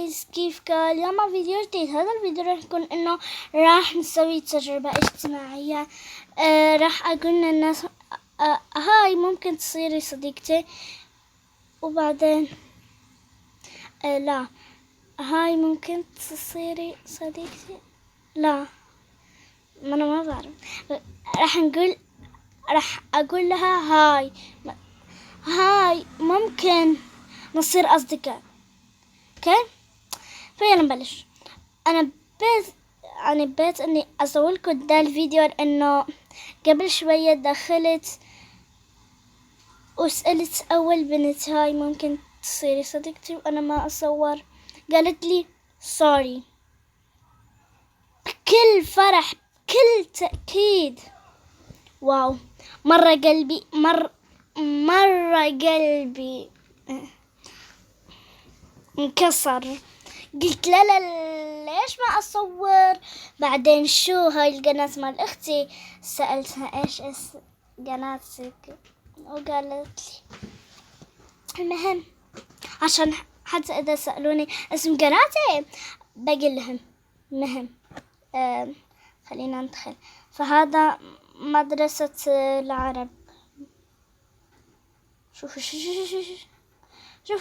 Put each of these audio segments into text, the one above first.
جايز كيفكم؟ اليوم فيديو جديد. هذا الفيديو راح يكون انه راح نسوي تجربة اجتماعية. راح اقول للناس هاي ممكن تصيري صديقتي، وبعدين لا، هاي ممكن تصيري صديقتي، لا ما انا ما بعرف. راح اقول لها هاي ممكن نصير اصدقاء. اوكي، فيلا نبلش. انا بيت اني اسوي لكم ده الفيديو لانه قبل شوية دخلت وسألت اول بنت هاي ممكن تصيري صديقتي وانا ما اصور، قالت لي سوري. بكل فرح بكل تأكيد، واو، مرة قلبي انكسر. قلت لا ليش ما اصور؟ بعدين شو هاي القناة مال اختي؟ سألتها ايش قناتك، وقالت لي المهم عشان حتى اذا سألوني اسم قناتي بقول لهم مهم. خلينا ندخل. فهذا مدرسة العرب. شوف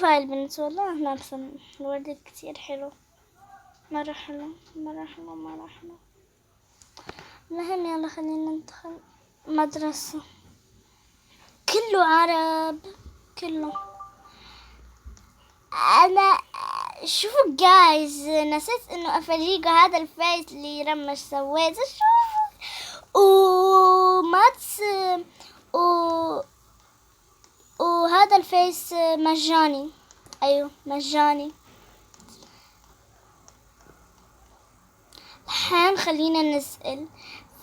هاي البنت، والله لابسة الورد كتير حلو، مرة حلو. المهم يلا خلينا ندخل مدرسة كله عرب كله. انا شوفوا جايز، نسيت انه افرجيكم هذا الفيس اللي رمش سويته. شوف وماتس وهذا الفيس مجاني. ايوه مجاني. الحين خلينا نسأل.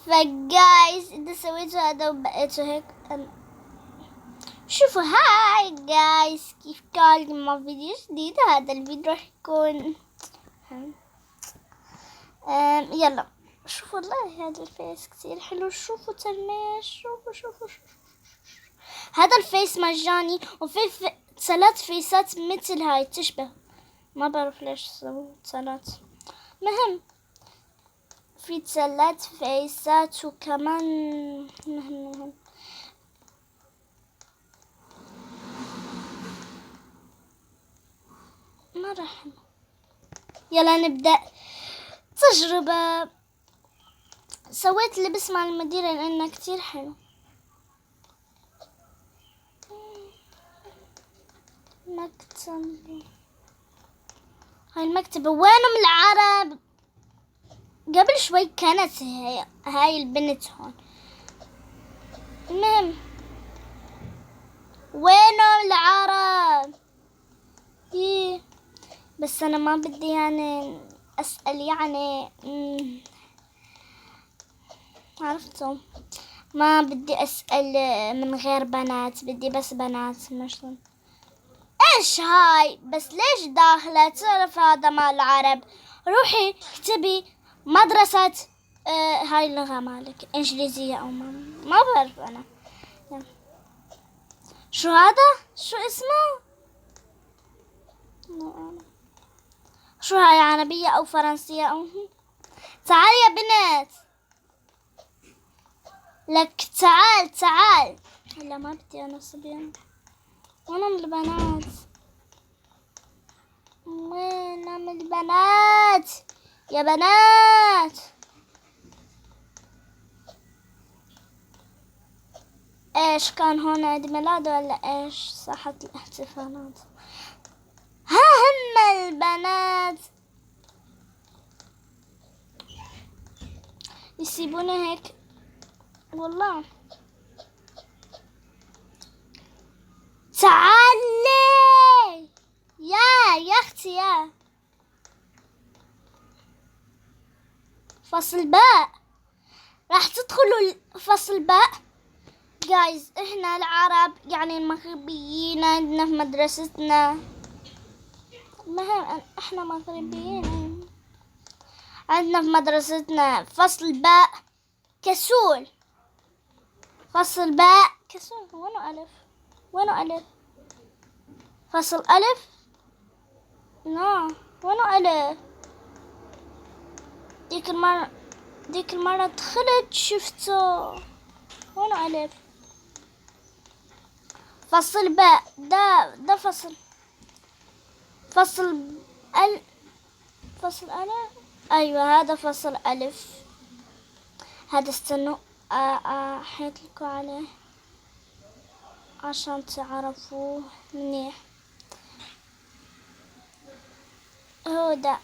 فجايز اذا سويتوا هذا وبقيتوا هيك، شوفوا هاي جايز كيف كان مع فيديو جديد. هذا الفيديو راح يكون يلا شوفوا والله هذا الفيس كتير حلو. شوفوا تلميش، شوفوا هذا الفيس مجاني، وفي 3 فيسات مثل هاي تشبه، ما بعرف ليش سووا 3. مهم في 3 فيسات وكمان مهم. ما راح. يلا نبدأ تجربة. سويت لبس مع المديرة لأنه كتير حلو. مكتب، هاي المكتبة وينهم العرب؟ قبل شوي كانت هاي البنت هون. المهم وينهم العرب؟ بس أنا ما بدي يعني أسأل، يعني عرفتم، ما بدي أسأل من غير بنات، بدي بس بنات. مثلا ايش هاي؟ بس ليش داخلة؟ تعرف هذا مال العرب. روحي اكتبي مدرسة هاي اللغة مالك انجليزية او ما بعرف انا. شو هذا؟ شو اسمه؟ شو هاي، عربية او فرنسية او تعال يا بنت، لك تعال. لا ما بدي انا صبيان. وين البنات؟ وين البنات يا بنات؟ ايش كان هون، عيد ميلاد ولا ايش؟ ساحة الاحتفالات. ها هم البنات يسيبوني هيك والله. تعالي يا اختي، يا فصل باء. راح تدخلوا فصل باء جايز. احنا العرب يعني المغربيين عندنا في مدرستنا، المهم احنا مغربيين عندنا في مدرستنا فصل باء كسول. فصل باء كسول. وينه ألف؟ فصل ألف لا. وينو ألف؟ ديك المرة دخلت شفته. وينو ألف؟ فصل باء. ده فصل فصل ألف. أيوة هذا فصل ألف. هذا استنوا أحيط لكم عليه عشان تعرفوه منيح. هو ده.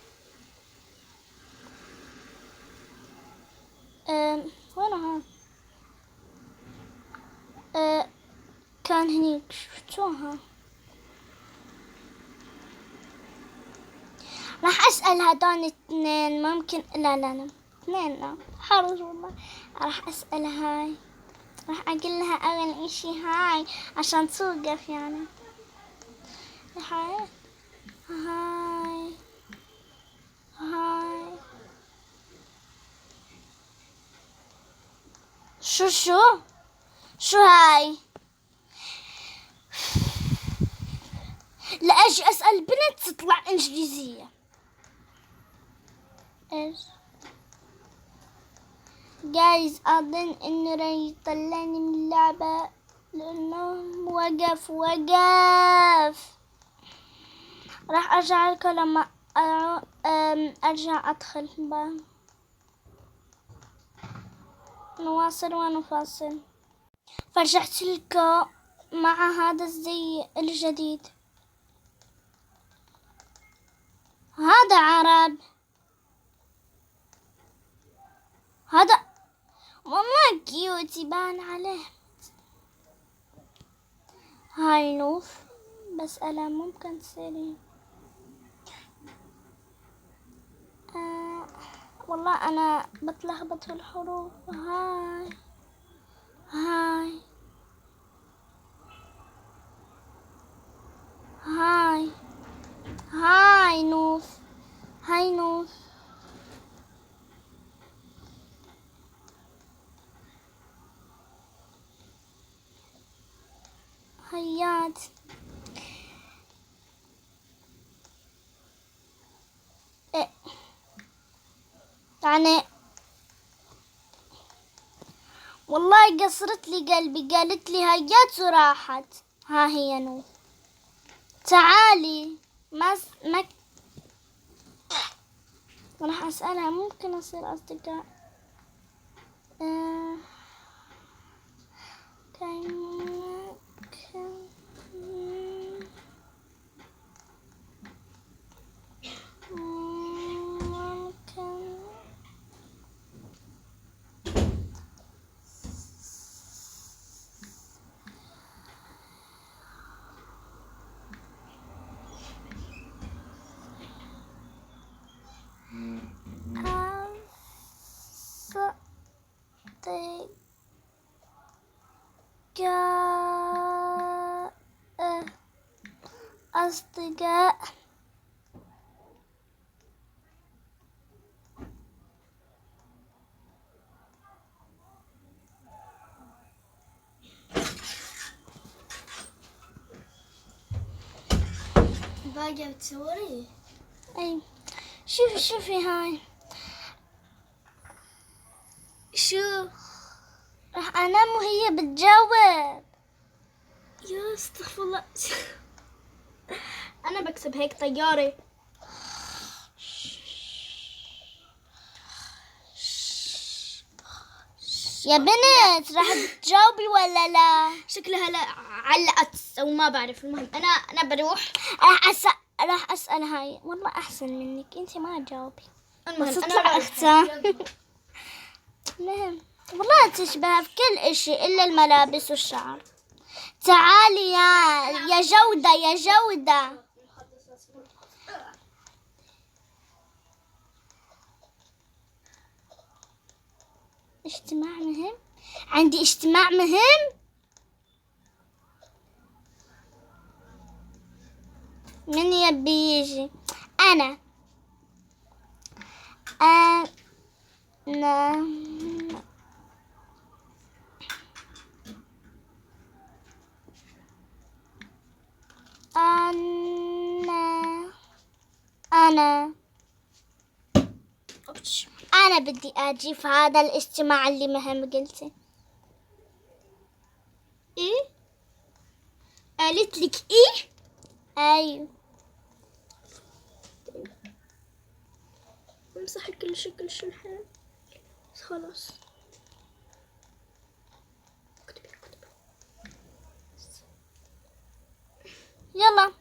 وين كان هنيك شفتوها. راح أسأل هدول اثنين ممكن. لا اثنين لا حرج والله. راح أسأل هاي. راح أقول لها أول إشي هاي عشان توقف يعني. هاي شو هاي؟ لا أجي أسأل بنت تطلع إنجليزية. إيش جايز أظن إنه راح يطلعني من اللعبة لأنه وقف. راح أرجع لكم لما أرجع أدخل نواصل ونفاصل. فرجعت لكم مع هذا الزي الجديد. هذا عرب. هذا والله كيوت يبان عليه. هاي نوف. بس ألا ممكن تصيرين والله أنا بتلخبط في الحروف. هاي نوف. هيات. إيه. يعني والله قصرت لي قلبي. قالت لي هيات وراحت. ها هي نوف. تعالي. ما راح أسألها ممكن أصير أصدقاء. أصدقاء. باقي بتصوري؟ أي شوفي هاي. شو راح أنام وهي بتجاوب. يا استغفر الله. أنا بكسب هيك طيارة. يا بنت راح تجاوبي ولا لا؟ شكلها لا علقت أو ما بعرف. المهم أنا بروح. راح أسأل هاي. والله أحسن منك أنت ما تجاوبي. المهم بس أنا تطلع أختها. المهم والله تشبه في كل إشي إلا الملابس والشعر. تعالي يا جودة. اجتماع مهم. عندي اجتماع مهم. من يبي يجي؟ أنا أنا أنا أنا بدي أجي في هذا الاجتماع اللي مهم قلتي. إيه؟ قالت لك إيه؟ أيوه. امسح كل شيء الحين. خلاص. يلا.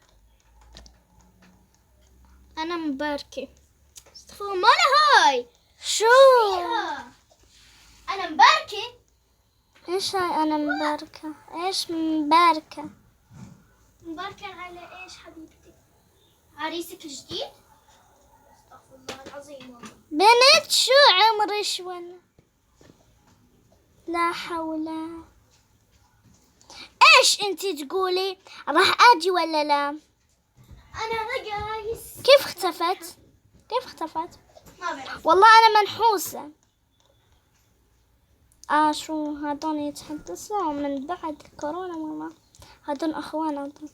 أنا مباركة. استغفر الله، مالها هاي؟ شو؟ أنا مباركة. إيش هاي أنا مباركة؟ إيش مباركة؟ مباركة على إيش حبيبتي؟ عريسك الجديد؟ استغفر الله العظيم والله. بنت شو عمرش ولا؟ لا حول. إيش أنتي تقولي؟ راح أجي ولا لا؟ أنا رقايس. كيف اختفت؟ كيف اختفت؟ ما بعرف. والله أنا منحوسة. شو هادون يتحدثوا من بعد كورونا ماما. هادون أخوان هادون.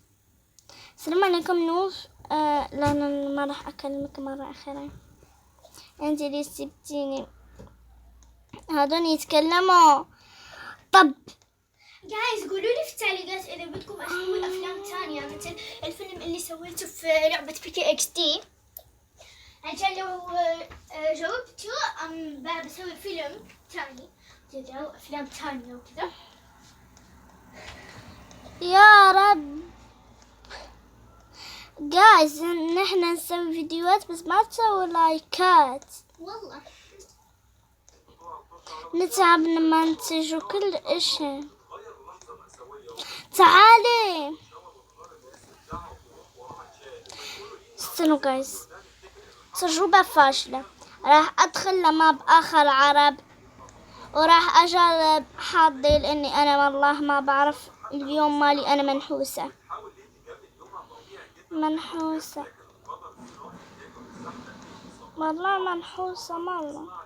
السلام عليكم نوف. لا أنا ما راح أكلمك مرة أخيرة. أنت اللي سبتيني. هادون يتكلموا. طب جايز قولوا لي في التعليقات إذا بدكم أسوي أفلام تانية مثل الفيلم اللي سويته في لعبة بيكي إكس تي، عشان لو جاوبتوا بسوي فيلم تاني، تدعوا أفلام تانية وكذا. يا رب جايز نحن نسوي فيديوهات بس ما تسوي لايكات. والله نتعب لما ننتج كل اشي. تعالي استنوا جايز. تجربة فاشلة. راح ادخل لماب اخر عرب وراح اجرب حظي لاني انا والله ما بعرف اليوم مالي. انا منحوسة والله منحوسة مرة.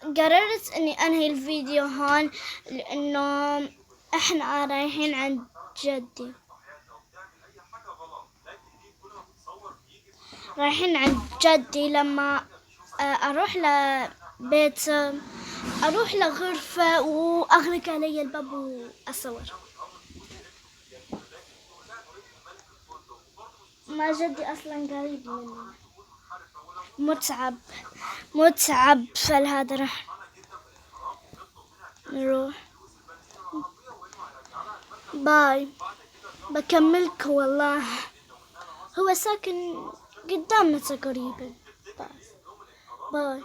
قررت اني انهي الفيديو هون لانه احنا رايحين عند جدي. لما اروح لبيت اروح لغرفة واغلق علي الباب واصور. ما جدي اصلا قريب مني. متعب فلهذا راح نروح. باي. بكملك والله. هو ساكن قدامنا تقريبا. بس باي.